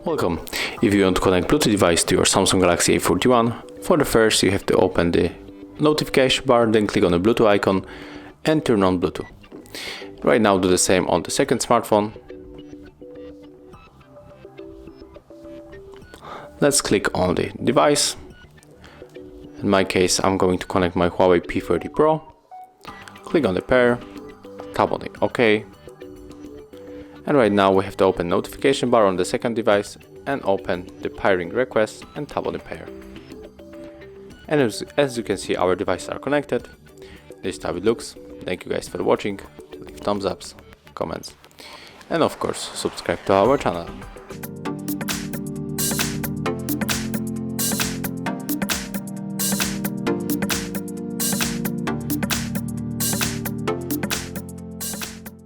Welcome. If you want to connect Bluetooth device to your Samsung Galaxy A41, for the first you have to open the notification bar, then click on the Bluetooth icon and turn on Bluetooth. Right now do the same on the second smartphone. Let's click on the device. In my case, I'm going to connect my Huawei P30 Pro. Click on the pair, tap on the OK. And right now we have to open notification bar on the second device and open the pairing request and tap on the pair. And as you can see, our devices are connected. This is how it looks. Thank you guys for watching. Leave thumbs ups, comments, and of course subscribe to our channel.